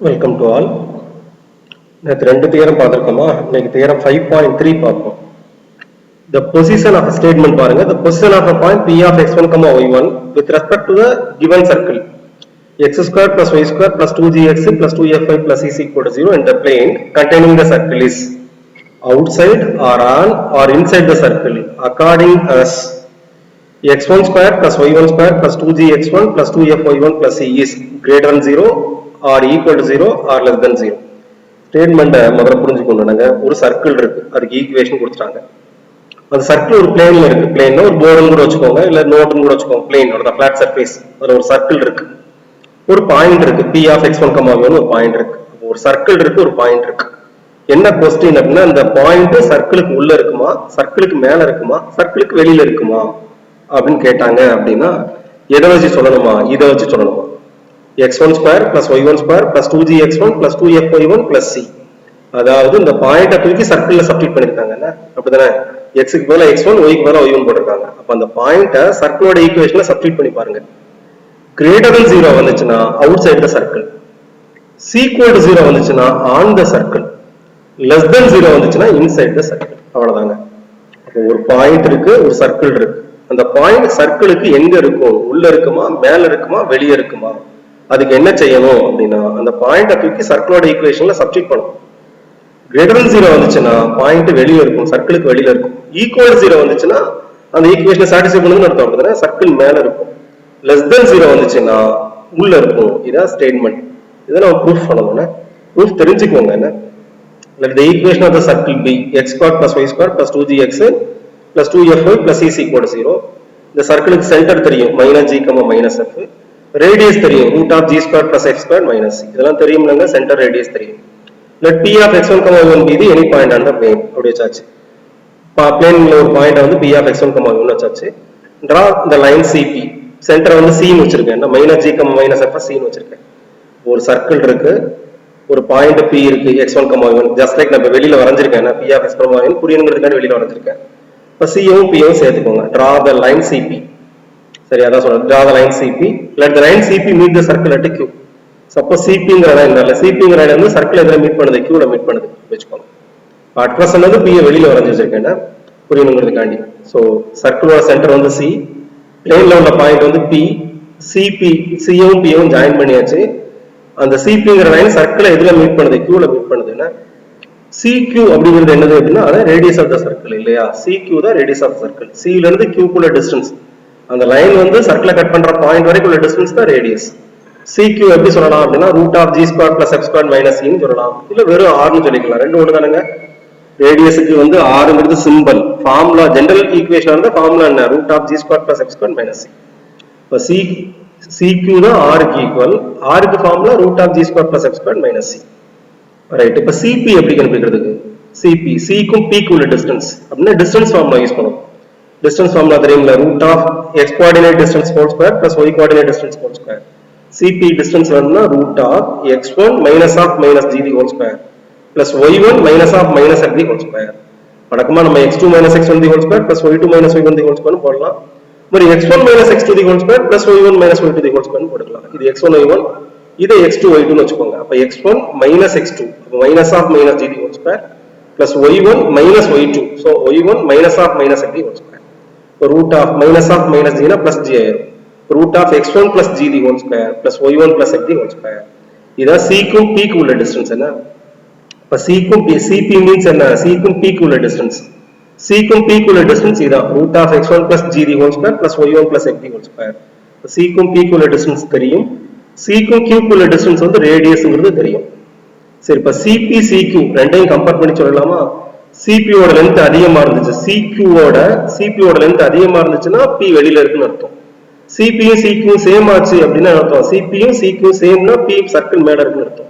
Welcome to all. நேற்று ரெண்டு theorem பார்த்துருக்கோமா, இன்னைக்கு தியரம் 5.3 பார்ப்போம். The position of a statement பாருங்க. The position of a point P of x1, y1 with respect to the given circle x square plus y square plus 2gx plus 2fy plus c is equal to 0 and the plane containing the circle is outside or on or inside the circle according as x1 square plus y1 square plus 2gx1 plus 2fy1 plus c is greater than 0 or equal to 0 or less than 0. ஸ்டேட்மெண்ட்டை முதல்ல புரிஞ்சுக்கணும்னாங்க. ஒரு circle இருக்கு, அதுக்கு equation கொடுத்துட்டாங்க. அந்த circle ஒரு பிளேன்ல இருக்கு. Plane ஒரு போர்டுன்னு கூட வச்சுக்கோங்க, இல்ல நோட்டுன்னு கூட வச்சுக்கோங்க. பிளேனோட பிளாட் சர்ஃபேஸ், அதுல ஒரு சர்க்கிள் இருக்கு, ஒரு பாயிண்ட் இருக்கு. P of x1, y1 ஒரு பாயிண்ட் இருக்கு. ஒரு சர்க்கிள் இருக்கு, ஒரு பாயிண்ட் இருக்கு. என்ன கொஸ்டின் அப்படின்னா, அந்த பாயிண்ட் சர்க்கிளுக்கு உள்ள இருக்குமா, சர்க்கிளுக்கு மேல இருக்குமா, சர்க்கிளுக்கு வெளியில இருக்குமா அப்படின்னு கேட்டாங்க. அப்படின்னா எதை வச்சு சொல்லணுமா? இதை வச்சு சொல்லணுமா? x1 square plus y1 square plus 2gx1 plus 2fy1 plus c. அதாவது இந்த பாயிண்ட தூக்கி சர்க்கிள்ல சப்ஸ்டிட் பண்ணிருக்காங்க. அப்படிதானே? x க்கு பதிலா x1, y க்கு பதிலா y1 போட்டிருக்காங்க. அப்ப அந்த பாயிண்ட சர்க்கிளோட ஈக்குவேஷன்ல சப்ஸ்டிட் பண்ணி பாருங்க. greater than 0 வந்துச்சுன்னா outside the circle, c equal to 0 வந்துச்சுன்னா on the circle, less than 0 வந்துச்சுன்னா inside the circle. அவ்வளவுதாங்க. அப்போ ஒரு பாயிண்ட் இருக்கு, ஒரு சர்க்கிள் இருக்கு. அந்த பாயிண்ட் சர்க்கிளுக்கு எங்க இருக்கும்? உள்ள இருக்குமா, மேல இருக்குமா, வெளியே இருக்குமா? அதுக்கு என்ன செய்யணும் அப்படின்னா, அந்த பாயிண்ட தூக்கி சர்க்கிளோட ஈக்குவேஷன்ல சப்ஸ்டிட் பண்ணணும். கிரேட்டர் than 0 வந்துச்சுன்னா பாயிண்ட் வெளியே இருக்கும், சர்க்கிளுக்கு வெளியில இருக்கும். ஈக்குவல் 0 வந்துச்சுன்னா அந்த ஈக்குவேஷனை சாட்டிஸ்ஃபை பண்ணுன்னு அர்த்தம். அப்படின்னா சர்க்கிள் மேல இருக்கும். லெஸ் தென் 0 வந்துச்சுன்னா உள்ள இருக்கும். இதான் ஸ்டேட்மெண்ட். இதை நம்ம ப்ரூஃப் பண்ணணும். ப்ரூஃப் தெரிஞ்சுக்கோங்க. என்ன? let the equation of the circle be x squared plus y squared plus 2gx plus 2fy plus c is equal to 0. இந்த சர்க்கிளுக்கு சென்டர் தெரியும், minus g, minus f. Radius தெரியும், root of g squared plus f squared minus c. இதெல்லாம் தெரியும்லங்க. Centre radius தெரியும். let p of x1, y1 be the any point on the plane. அப்படி வச்சாச்சு. பிளேன்ல ஒரு point வந்து p of x1, y1 வச்சாச்சு. draw the line cp. Centre வந்து c ன்னு வச்சிருக்கேன். Minus g, minus f c ன்னு வச்சிருக்கேன். ஒரு சர்க்கிள் இருக்கு, ஒரு பாயிண்ட் p இருக்கு, x1, y1. ஜஸ்ட் லைக் நம்ம வெளியில வரைஞ்சிருக்கேன். p of x1, y1 புரியணுங்கிறதுக்காக வெளியில வரைஞ்சிருக்கேன். இப்ப c யும் p யும் சேர்த்துக்கோங்க. draw the line cp. சரி, அதான் சொல்றேன். draw the line cp. let the line cp meet the circle at q. Suppose cpங்கற லைன் இல்ல, cpங்கற லைன் வந்து சர்க்கிள் எதுல மீட் பண்ணுது? q ல மீட் பண்ணுது வெச்சுக்கோங்க. அட் பிரசன்ட் வந்து p ய வெளியில வரைஞ்சு வச்சிருக்கேன் புரியணுங்கிறதுக்காண்டி. சோ சர்க்கிளோட சென்டர் வந்து c, பிளேன்ல உள்ள பாயிண்ட் வந்து p, cp, c யும் p யும் ஜாயின் பண்ணியாச்சு. அந்த cpங்கற லைன் சர்க்கிளை எதுல மீட் பண்ணுது? q ல மீட் பண்ணுதுன்னா cq அப்படிங்கிறது என்னது அப்படின்னா, அதான் ரேடியஸ் ஆஃப் த சர்க்கிள் இல்லையா? cq தான் radius of the circle. c ல இருந்து q குள்ள டிஸ்டன்ஸ், அந்த லைன் வந்து சர்க்கிளை கட் பண்ற பாயிண்ட் வரைக்கும் உள்ள டிஸ்டன்ஸ் தான் ரேடியஸ். cq எப்படி சொல்லலாம் அப்படின்னா, root of g squared plus f squared minus c ன்னு சொல்லலாம். இல்ல வெறும் r ன்னு சொல்லிக்கலாம். ரெண்டு ஒண்ணு தானங்க. ரேடியஸ்க்கு வந்து r ங்கிறது சிம்பல். ஃபார்முலா ஜெனரல் ஈக்குவேஷன் வந்து ஃபார்முலா என்ன? root of g squared plus f squared minus c. இப்ப cq தான் r க்கு ஈக்குவல். r க்கு formula root of g squared plus f squared minus c. Right. இப்ப cp எப்படி கண்டுபிடிக்கிறதுக்கு? cp c க்கும் p க்கும் உள்ள டிஸ்டன்ஸ் அப்படினா டிஸ்டன்ஸ் ஃபார்முலா யூஸ் பண்ணுவோம். distance formula தெரியுங்களா? root of x coordinate distance whole square plus y coordinate distance whole square. cp distance வரணும்னா root of x1 minus of minus g the whole square plus y1 minus of minus f the whole square. வழக்கமா நம்ம x2 minus x1 the whole square plus y2 minus y1 the whole square போடலாம். மாதிரி x1 minus x2 the whole square plus y1 minus y2 the whole square போடலாம். இது x1 y1, இது x2 y2 ன்னு வெச்சுக்கோங்க. அப்ப x1 minus x2, அப்ப minus of minus g the whole square plus y1 minus y2. so y1 minus of minus f the whole square. root of minus g na plus g ஆயிரும். root of x1 plus g the whole square plus y1 plus f the whole square. இதான் c க்கும் p க்கும் உள்ள distance. என்ன? அப்ப c க்கும் cp means என்ன? c க்கும் p க்கும் உள்ள டிஸ்டன்ஸ். c க்கும் p க்கும் உள்ள டிஸ்டன்ஸ் இதான் root of x1 plus g the whole square plus y1 plus f the whole square. c க்கும் p க்கும் உள்ள டிஸ்டன்ஸ் தெரியும். c க்கும் q க்கும் உள்ள டிஸ்டன்ஸ் வந்து ரேடியஸ்ங்கிறது தெரியும். சரி, இப்ப cp cq ரெண்டையும் கம்பேர் பண்ணி சொல்லலாமா? cp ஓட லென்த் அதிகமா இருந்துச்சு, cp ஓட லென்த் அதிகமா இருந்துச்சுன்னா p வெளியில இருக்குன்னு அர்த்தம். cp யும் cq யும் சேம் ஆச்சு அப்படின்னா அர்த்தம் cp யும் cq யும் சேம்னா p சர்க்கிள் மேல இருக்குன்னு அர்த்தம்.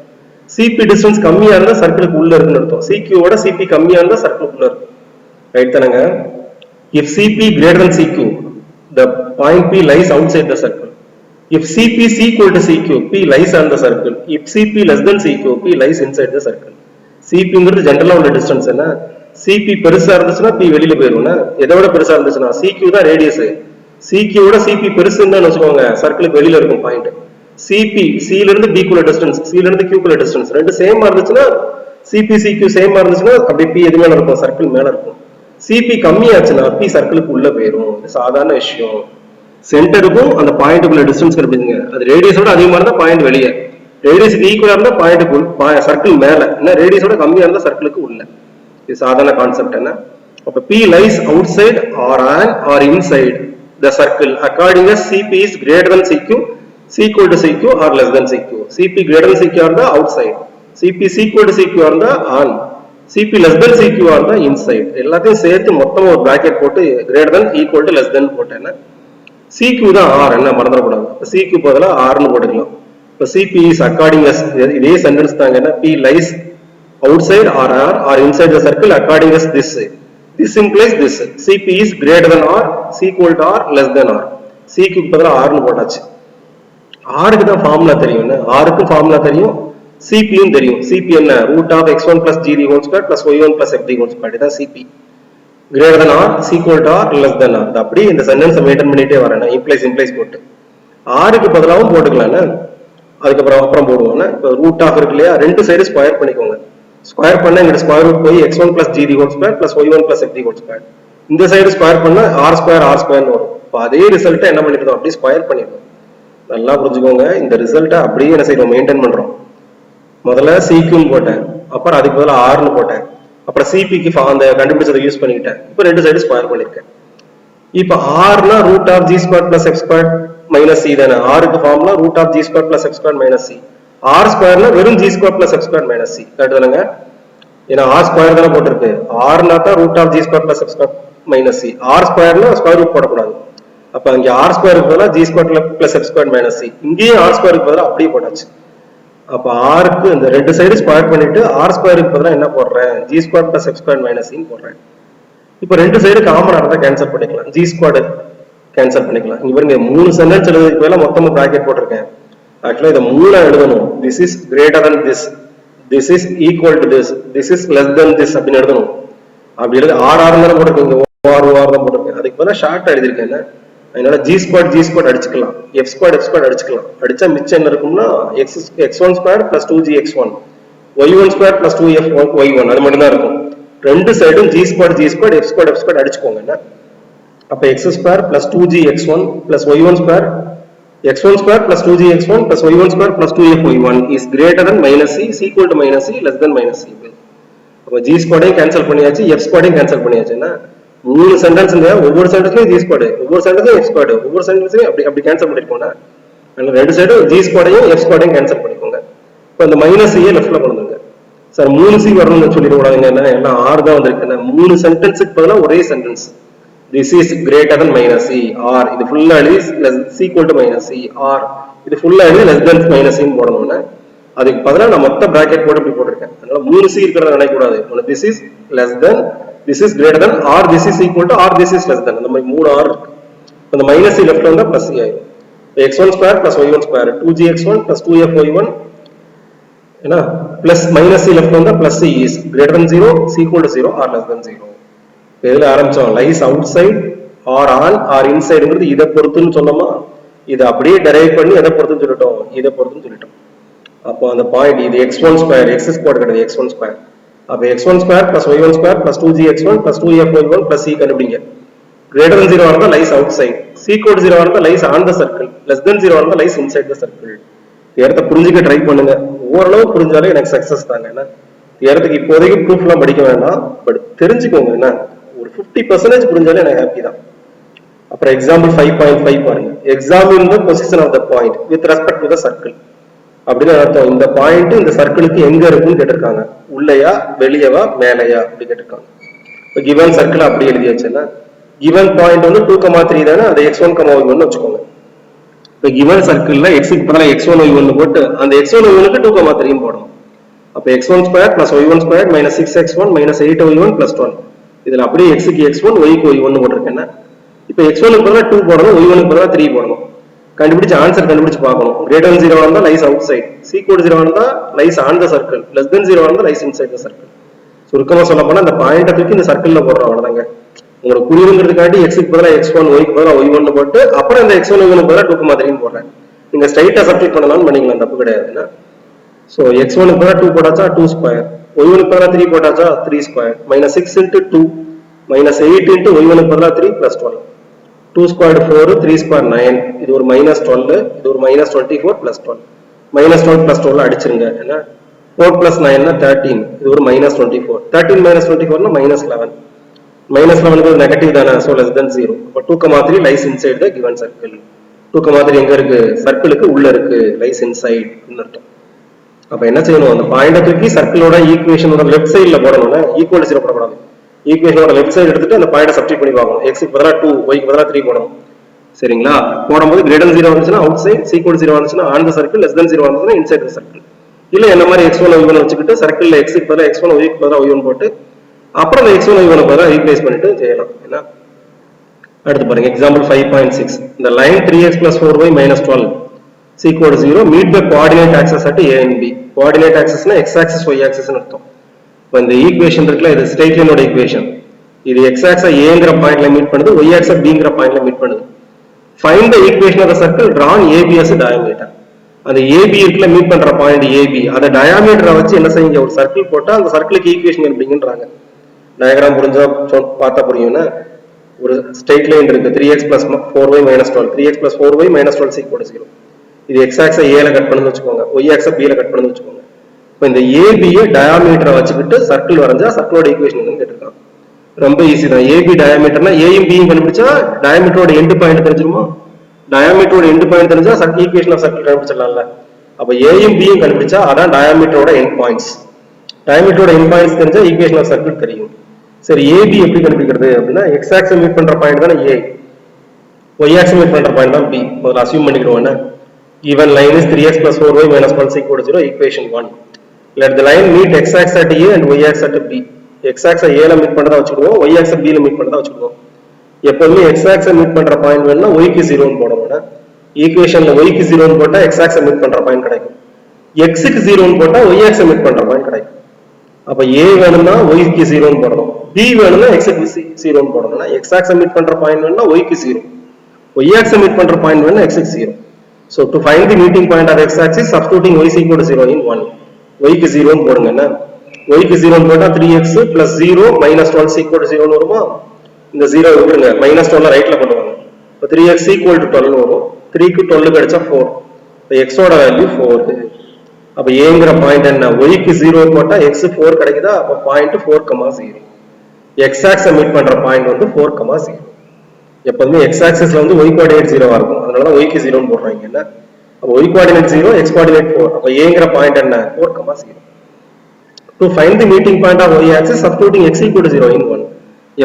cp டிஸ்டன்ஸ் கம்மியா இருந்தா சர்க்கிளுக்கு உள்ள இருக்குன்னு அர்த்தம். cq ஓட cp கம்மியா இருந்தா சர்க்கிளுக்கு உள்ள இருக்கும். ரைட் தானங்க? if cp greater than cq, the point p lies outside the circle. if cp is equal to cq, p lies on the circle. if cp less than cq, p lies inside the circle. cpங்கிறது ஜெனரலா உள்ள distance. என்ன? cp பெருசா இருந்துச்சுன்னா p வெளியில போயிடும்னா, எதை விட பெருசா இருந்துச்சுன்னா cq தான் ரேடியஸ். cq விட cp பெருசுன்னு வெச்சுக்கோங்க, சர்க்கிளுக்கு வெளியில இருக்கும் பாயிண்ட். CP C ல இருந்து B குள்ள டிஸ்டன்ஸ், C ல இருந்து Q குள்ள டிஸ்டன்ஸ் ரெண்டு சேமா இருந்துச்சுன்னா CP CQ சேமா இருந்துச்சுன்னா அப்படியே P எது மேல இருக்கும், சர்க்கிள் மேல இருக்கும். CP கம்மியாச்சுன்னா P சர்க்கிளுக்கு உள்ள போயிடும். சாதாரண விஷயம். சென்டருக்கும் அந்த பாயிண்ட்டுக்குள்ள டிஸ்டன்ஸ் கண்டுபிடிங்க. அது ரேடியஸோட அதிகமா இருந்தா பாயிண்ட் வெளியே, ரேடியஸுக்கு ஈக்குவலா இருந்தா பாயிண்ட்டுக்கு சர்க்கிள் மேல, என்ன ரேடியஸோட கம்மியா இருந்தா சர்க்கிளுக்கு உள்ள. இது சாதாரண கான்செப்ட். என்ன அப்ப P lies outside or an or inside the circle according as CP is greater than CQ, C equal to CQ or less than CQ. CP greater than CQ இருந்தா outside, CP is equal to CQ இருந்தா on, CP less than CQ இருந்தா inside. எல்லாத்தையும் சேர்த்து மொத்தமா ஒரு bracket போட்டு greater than equal to less than போட்டேன்னா CQ தான் R, என்ன மறந்துடக்கூடாது. CQ பதிலா R னு போட்டுக்கலாம். இப்போ CP is according as இதே சென்டென்ஸ் தாங்க. என்ன P lies outside or R or inside the circle according as this. This implies this. CP is greater than R, C equal to R, less than R. CQ க்கு பதிலா R னு போட்டாச்சு. R க்கு தான் formula தெரியும். R க்கு formula தெரியும், CP யும் தெரியும். CP என்ன root of x1 plus g the whole square plus y1 plus f the whole square. இதுதான் CP. greater than R, C equal to R, less than R. அப்படி இந்த sentence maintain பண்ணிட்டே வரேன். implies போட்டு R க்கு பதிலாவும் போட்டுக்கலாம். அதுக்கப்புறம் போடுவோம். இப்போ ரூட் ஆஃப் இருக்கு இல்லையா, ரெண்டு சைடு ஸ்கொயர் பண்ணிக்கோங்க. ஸ்கொயர் பண்ணா இங்க ஸ்கொயர் ரூட் போய் x1 plus g the whole square plus y1 plus f the whole square. இந்த சைடு ஸ்கொயர் பண்ணா r square வரும். இப்போ அதே ரிசல்ட்டை என்ன பண்ணிருக்கோம், அப்படியே ஸ்கொயர் பண்ணிருக்கோம். நல்லா புரிஞ்சுக்கோங்க. இந்த ரிசல்ட்டை அப்படியே என்ன செய்யறோம், மெயின்டைன் பண்றோம். முதல்ல CQ ன்னு போட்டேன், அப்புறம் அதுக்கு பதிலா R னு போட்டேன், அப்புறம் CP க்கு அந்த கண்டுபிடிச்சதை யூஸ் பண்ணிக்கிட்டேன். இப்போ ரெண்டு சைடு ஸ்கொயர் பண்ணிருக்கேன். இப்போ R னா root of g squared plus f squared minus c தானே. R க்கு formula root of g squared plus f squared minus c. R ஸ்கொயர்னா வெறும் g squared plus f squared minus c. Correct தானங்க? ஏன்னா R square தானே போட்டிருக்கு. R னா தான் root of g squared plus f squared minus c. R ஸ்கொயர்னா square root போடக்கூடாது. அப்ப அங்க R ஸ்கொயருக்கு பதிலா g squared plus f squared minus c. இங்கேயும் R ஸ்கொயருக்கு பதிலா அப்படியே போட்டாச்சு. அப்ப R க்கு இந்த ரெண்டு சைடு ஸ்கொயர் பண்ணிட்டு R ஸ்கொயருக்கு பதிலா என்ன போடுறேன், g squared plus f squared minus c ன்னு போடுறேன். இப்போ ரெண்டு சைடு காமனா இருந்தா கேன்சல் பண்ணிக்கலாம். g squared கேன்சல் பண்ணிக்கலாம். இங்க பாருங்க, மூணு சென்டென்ஸ் எழுதுறதுக்கு பதிலா மொத்தமா பிராக்கெட் போட்டிருக்கேன். ஆக்சுவலா இத மூணா எழுதணும். this is greater than this, this is equal to this, this is less than this அப்படி எழுதணும். அப்படி எழுத R R ன்னு போட்டுருக்கீங்க, OR OR தான் போட்டுருக்கேன். அதுக்கு பதிலா ஷார்ட் எழுதிருக்கேன். அதனால g squared அடிச்சுக்கலாம், f squared அடிச்சுக்கலாம். அடிச்சா மிச்சம் என்ன இருக்கும்னா x1 squared plus 2gx1, y1 squared plus 2f(y1) அது மட்டும் தான் இருக்கும். ரெண்டு சைடும் g squared f squared அடிச்சுக்கோங்க. அப்ப x squared plus 2gx1 plus y1 squared, x1 squared plus 2gx1 plus y1 squared plus 2f(y1) is greater than minus c, c equal to minus c, less than minus c. அப்ப g squared cancel பண்ணியாச்சு, f squared cancel பண்ணியாச்சுன்னா மூணு சென்டென்ஸ்ங்க. ஒவ்வொரு சென்டென்ஸ்லயும் g squared, ஒவ்வொரு சென்டென்ஸ்லயும் f squared, ஒவ்வொரு சென்டென்ஸ்லயும் அப்படி cancel பண்ணிருக்கோம்னா ரெண்டு சைடும் g squared f squared cancel பண்ணிக்கோங்க. இப்போ இந்த மைனஸ் c லெஃப்ட்ல கொண்டு வந்துங்க. சார் 3c வரணும்னு சொல்லிட கூடாதுங்க. என்ன எல்லாம் r தான் வந்திருக்கு. மூணு சென்டென்ஸ்க்கு பதிலா ஒரே sentence. this is greater than minus c, r இது ஃபுல்லா எழுதி c equal to minus c, r இது ஃபுல்லா எழுதி less than minus c ன்னு போடணும்னா அதுக்கு பதிலா நான் மொத்த பிராக்கெட் போட்டு இப்படி போட்டுருக்கேன். அதனால 3c இருக்கிறத நினைக்க கூடாது. this is less than, this is greater than, or this is equal to, or this is less than. அந்த மாதிரி மூணு r இருக்கு. அந்த மைனஸ் c லெஃப்ட்ல வந்தா பிளஸ் c ஆயிடும். x1 square plus y1 square 2gx1 plus 2f(y1) என்ன plus minus c லெஃப்ட்ல வந்தா plus c is greater than 0, c equal to 0 or less than 0. இதுல ஆரம்பிச்சோம். lies outside or on or insideங்கிறது இத பொறுத்துன்னு சொன்னோமா, இத அப்படியே டெரைவ் பண்ணி எதை பொறுத்துன்னு சொல்லிட்டோம், இத பொறுத்துன்னு சொல்லிட்டோம். அப்போ அந்த பாயிண்ட் இது x1 square, x squared கிடையாது, x1 square. அப்ப x1 square plus y1 square plus 2gx1 plus 2f(y1) plus c கண்டுபிடிங்க. greater than 0 இருந்தா lies outside, c equal to 0 இருந்தா lies on the circle, less than 0 இருந்தா lies inside the circle. ஏறத புரிஞ்சுக்க try பண்ணுங்க. ஓரளவு புரிஞ்சாலே எனக்கு success தாங்க. என்ன ஏறதுக்கு இப்போதைக்கு ப்ரூஃப்லாம் படிக்க வேண்டாம், பட் தெரிஞ்சுக்கோங்க. என்ன ஒரு 50% புரிஞ்சாலே எனக்கு ஹாப்பி தான். அப்புறம் எக்ஸாம்பிள் 5.5 பாருங்க. examine the position of the point with respect to the circle. அப்படின்னு அர்த்தம், இந்த பாயிண்ட் இந்த சர்க்கிளுக்கு எங்க இருக்குன்னு கேட்டிருக்காங்க. உள்ளையா, வெளியவா, மேலையா அப்படி கேட்டிருக்காங்க. இப்போ given சர்க்கிள் அப்படி எழுதியாச்சுன்னா given பாயிண்ட் வந்து 2,3 தானே, அது x1, y1 வச்சுக்கோங்க. இப்போ given சர்க்கிள்ல x க்கு பதிலா x1, y1 போட்டு அந்த x1, y1க்கு 2,3 போடணும். அப்ப x1 square plus y1 square minus 6x1 minus 8y1 plus 12. இதுல அப்படியே x க்கு x1, y க்கு y1 போட்டிருக்கேன். இப்போ x1 க்கு பதிலா 2 போடணும், y1 க்கு பதிலா 3 போடணும். கண்டுபிடிச்சு ஆன்சர் கண்டுபிடிச்சு பார்க்கணும். greater than 0 இருந்தா lies outside, c equal to 0 இருந்தா lies on the circle, less than 0 இருந்தா lies inside the circle. சுருக்கமா சொல்ல போனா இந்த பாயிண்ட தூக்கி இந்த சர்க்கிள்ல போடுறோம், அவ்வளவுதாங்க. உங்களுக்கு புரியுங்கிறதுக்காண்டி x க்கு பதிலா x1, y க்கு பதிலா y1 போட்டு அப்புறம் இந்த x1, y1 க்கு பதிலா 2,3 போடுறேன். நீங்க ஸ்ட்ரைட்டா சப்ஸ்டிட் பண்ணலாம் பண்ணிக்கலாம், தப்பு கிடையாதுன்னா. ஸோ x1 க்கு பதிலாக 2 போட்டாச்சா 2 ஸ்கொயர், y1 க்கு பதிலாக 3 போட்டாச்சா 3 square, minus 6 into 2 minus 8 into y1 க்கு பதிலாக 3 பிளஸ் 12, 2 ஸ்கொயர் 4, 3 ஸ்கொயர் 9, இது ஒரு மைனஸ் 12, இது ஒரு மைனஸ் 24 பிளஸ் 12, மைனஸ் 12 பிளஸ் 12 அடிச்சிருங்க. ஏன்னா 4 பிளஸ் 9 13, இது ஒரு minus 24, 13 minus 24 minus 11, minus 11 negative தானே, ஸோ லெஸ் தென் 0. இப்போ 2,3 lies inside the given circle. 2,3 எங்க இருக்கு, சர்க்கிளுக்கு உள்ள இருக்கு, லைஸ் இன்சைட் அர்த்தம். அப்ப என்ன செய்யணும், அந்த பாயிண்ட தூக்கி சர்க்கிளோட ஈக்குவேஷனோட லெஃப்ட் சைடுல போடணும்னா ஈக்குவல் 0 போடக்கூடாது. ஈக்குவேஷனோட லெஃப்ட் சைடு எடுத்துட்டு அந்த பாயிண்ட சப்ஸ்டிட் பண்ணி பார்க்கணும். x க்கு பதிலா 2, y க்கு பதிலா 3 போடணும். சரிங்களா? போடும்போது கிரேட்டர் 0 வந்துச்சுன்னா அவுட் சைட், ஈக்குவல் 0 வந்துச்சுன்னா on the circle, less than 0 வந்துச்சுன்னா இன்சைட் தி சர்க்கிள். இல்ல என்ன மாதிரி x1 y1 வச்சுக்கிட்டு சர்க்கிள்ல x க்கு பதிலா x1 y க்கு பதிலா y1 போட்டு அப்புறம் அந்த x1 y1 பதிலா ரீப்ளேஸ் பண்ணிட்டு செய்யலாம். என்ன அடுத்து பாருங்க, example 5.6. the line 3x plus 4y minus 12 is equal to 0 meet the coordinate axis at a and b. coordinate axis na x axis y axis னு அர்த்தம். இப்போ இந்த ஈக்குவேஷன் இருக்குல, இது ஸ்ட்ரெயிட் லைனோட ஈக்குவேஷன். இது x axis aங்கற பாயிண்ட்ல மீட் பண்ணுது, y axis bங்கற பாயிண்ட்ல மீட் பண்ணுது. find the equation of the circle drawn AB as a diameter. அந்த AB இருக்குல மீட் பண்ற பாயிண்ட் AB, அத டயாமீட்டரை வச்சு என்ன செய்யுங்க, ஒரு சர்க்கிள் போட்டா அந்த சர்க்கிளுக்கு ஈக்குவேஷன் கண்டுபிடிங்கன்றாங்க. டயகிராம் புரிஞ்சா பார்த்தா புரியும்னா, ஒரு ஸ்ட்ரெயிட் லைன் இருக்கு 3x plus 4y minus 12, 3x plus 4y minus 12 is equal to 0. இது x axis a ல கட் பண்ணனும்னு வெச்சுக்கோங்க, y axis b ல கட் பண்ணனும்னு வெச்சுக்கோங்க. இப்போ இந்த AB ய டயாமீட்டரை வச்சுக்கிட்டு சர்க்கிள் வரைஞ்சா சர்க்கிளோட ஈக்குவேஷன் என்னன்னு கேட்டிருக்காங்க. ரொம்ப ஈஸி தான். AB டயாமீட்டர்னா a யும் b யும் கண்டுபிடிச்சா டயாமீட்டரோட எண்ட் பாயிண்ட் தெரிஞ்சிருமா? டயாமீட்டரோட எண்ட் பாயிண்ட் தெரிஞ்சா ஈக்குவேஷன் ஆஃப் சர்க்கிள் கண்டுபிடிச்சிடலாம்ல. அப்ப a யும் b யும் கண்டுபிடிச்சா அதான் டயாமீட்டரோட எண்ட் பாயிண்ட்ஸ். டயாமீட்டரோட எண்ட் பாயிண்ட்ஸ் தெரிஞ்சா ஈக்குவேஷன் ஆஃப் சர்க்கிள் தெரியும். சரி, AB எப்படி கண்டுபிடிக்கிறது அப்படின்னா, x ஆக்சிஸ் மீட் பண்ற பாயிண்ட் தானே A, y ஆக்சிஸ் மீட் பண்ற பாயிண்ட் தான் B. முதல்ல assume பண்ணிடுவோம்னா, given line is 3x plus 4y minus 1 is equal to 0, equation 1. Let the line meet x axis at A and y axis at B. x axis A ல meet பண்றதா வச்சுக்குவோம், y axis B ல meet பண்றதா வச்சுக்குவோம். எப்பவுமே x axis meet பண்ற point வேணும்னா y க்கு 0 ன்னு போடணும்னா, ஈக்குவேஷன்ல y க்கு 0 ன்னு போட்டா x axis மீட் பண்ற பாயிண்ட் கிடைக்கும். x க்கு 0 ன்னு போட்டா y axis மீட் பண்ற பாயிண்ட் கிடைக்கும். அப்ப A வேணும்னா y க்கு 0 ன்னு போடணும், B வேணும்னா x க்கு 0 ன்னு போடணும்னா x axis மீட் பண்ற பாயிண்ட் வேணும்னா y க்கு 0, y axis மீட் பண்ற பாயிண்ட் வேணும்னா x க்கு 0. So to find the meeting point of x axis, substituting y is equal to 0 in 1. y க்கு 0 ன்னு போடுங்க. என்ன y க்கு 0 ன்னு போட்டா 3x plus 0 minus 12 is equal to 0 ன்னு வருமா? இந்த 0 விட்டுருங்க, minus 12 ரைட்ல கொண்டு வாங்க. இப்போ 3x equal to 12 வரும். 3 க்கு 12 கிடைச்சா 4. இப்போ x ஓட வேல்யூ 4. அப்ப ஏங்கற பாயிண்ட் என்ன, y க்கு 0 போட்டா x 4 கிடைக்குதா? அப்ப பாயிண்ட் 4,0. x axis மீட் பண்ற பாயிண்ட் வந்து 4,0. எப்பவுமே x axisல வந்து y கோஆர்டினேட் 0 இருக்கும், அதனால தான் y க்கு 0 ன்னு போடுறாங்க. என்ன அப்ப y கோஆர்டினேட் 0, x கோஆர்டினேட் 4. அப்ப ஏங்கற பாயிண்ட் என்ன, 4,0. to find the meeting point of y axis, substituting x equal to 0 in 1.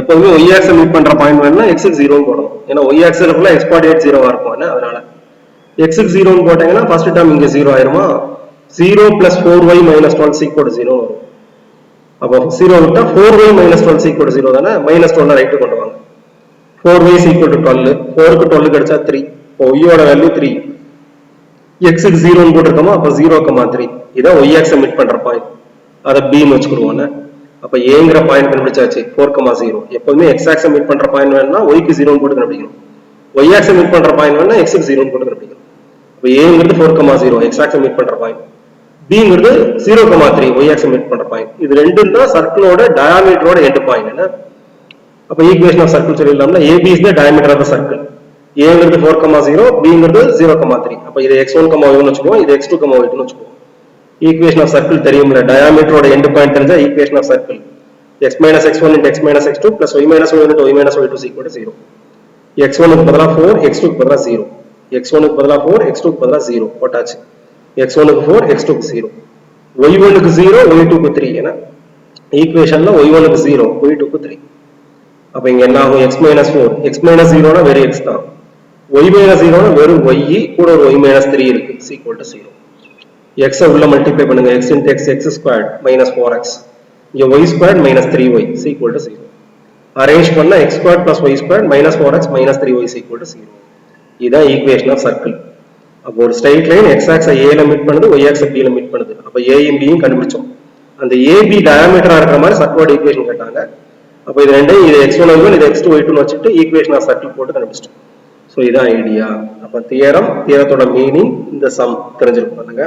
எப்பவுமே y axis மீட் பண்ற பாயிண்ட் வேணும்னா x க்கு 0 ன்னு போடணும். ஏன்னா y axisல ஃபுல்லா x கோஆர்டினேட் 0 ஆ இருக்கும். அதனால x க்கு 0 ன்னு போட்டீங்கன்னா ஃபர்ஸ்ட் டேர்ம் இங்க 0 ஆயிருமா? 0 plus 4y minus 12 is equal to 0 வரும். அப்போ 0 விட்டா 4y minus 12 is equal to 0 தானே, minus 12 ரைட் கொண்டு வாங்க. 4y is equal to 12, 4 க்கு 12 கிடைச்சா 3. இப்போ y ஓட வேல்யூ 3, x க்கு 0 ன்னு போட்டுருக்கோமா, அப்ப 0,3. இதான் y axis மீட் பண்ற பாயிண்ட், அத b ன்னு வெச்சுக்குவோம். அப்ப ஏங்கற பாயிண்ட் கண்டுபிடிச்சாச்சு 4,0. எப்பவுமே x axis மீட் பண்ற பாயிண்ட் வேணும்னா y க்கு 0 ன்னு போட்டு கண்டுபிடிக்கணும், y axis மீட் பண்ற பாயிண்ட் வேணும்னா x க்கு 0 ன்னு போட்டு கண்டுபிடிக்கணும். அப்ப ஏங்கிறது 4,0 x axis மீட் பண்ற பாயிண்ட், bங்கிறது 0,3 y axis மீட் பண்ற பாயிண்ட். இது ரெண்டும் தான் சர்க்கிளோட டயாமீட்டரோட எண்ட் பாயிண்ட். என்ன அப்ப ஈக்குவேஷன் ஆஃப் சர்க்கிள் சொல்லிடலாம்னா, AB is the diameter of the circle. ஏங்கிறது 4,0, bங்கிறது 0,3. அப்ப இது x1, y1 வெச்சுக்குவோம், இது x2, y2 வெச்சுக்குவோம். ஈக்குவேஷன் ஆஃப் சர்க்கிள் தெரியும்ல, டயாமீட்டரோட எண்ட் பாயிண்ட் தெரிஞ்சா equation of circle x minus x1 into x minus x2 plus y minus y1 into y minus y2 is equal to 0. x1 க்கு பதிலா 4, x2 க்கு பதிலா 0. x1 க்கு பதிலா 4, x2 க்கு பதிலா 0 போட்டாச்சு. x1 க்கு 4, x2 க்கு 0, y1 க்கு 0, y2 க்கு 3. ஏனா ஈக்குவேஷன்ல y1 க்கு 0, y2 க்கு 3. அப்ப இங்க என்ன ஆகும், x minus 4, x minus 0 னா வெறும் x தான், y minus 0 னா வெறும் y கூட ஒரு y minus 3 இருக்கு, is equal to 0. x உள்ள மல்டிப்ளை பண்ணுங்க, x into x, x squared minus 4x. இங்க y squared minus 3y is equal to 0. Arrange பண்ணா x squared plus y squared minus 4x minus 3y is equal to 0. இதான் equation of circle. அப்போ ஒரு straight line x axis a ல meet பண்ணுது, y axis b ல meet பண்ணுது. அப்ப a யும் b யும் கண்டுபிடிச்சோம். அந்த AB டயாமீட்டரா இருக்கிற மாதிரி சர்க்கிளோட ஈக்குவேஷன் கேட்டாங்க. அப்ப இது ரெண்டையும், இது x1 y1, இது x2 y2 னு வச்சிட்டு ஈக்குவேஷன் ஆஃப் சர்க்கிள் போட்டு கண்டுபிடிச்சிட்டோம். ஸோ இதான் ஐடியா. அப்ப தியரத்தோட மீனிங் இந்த சம் தெரிஞ்சிருக்கும் பாருங்க.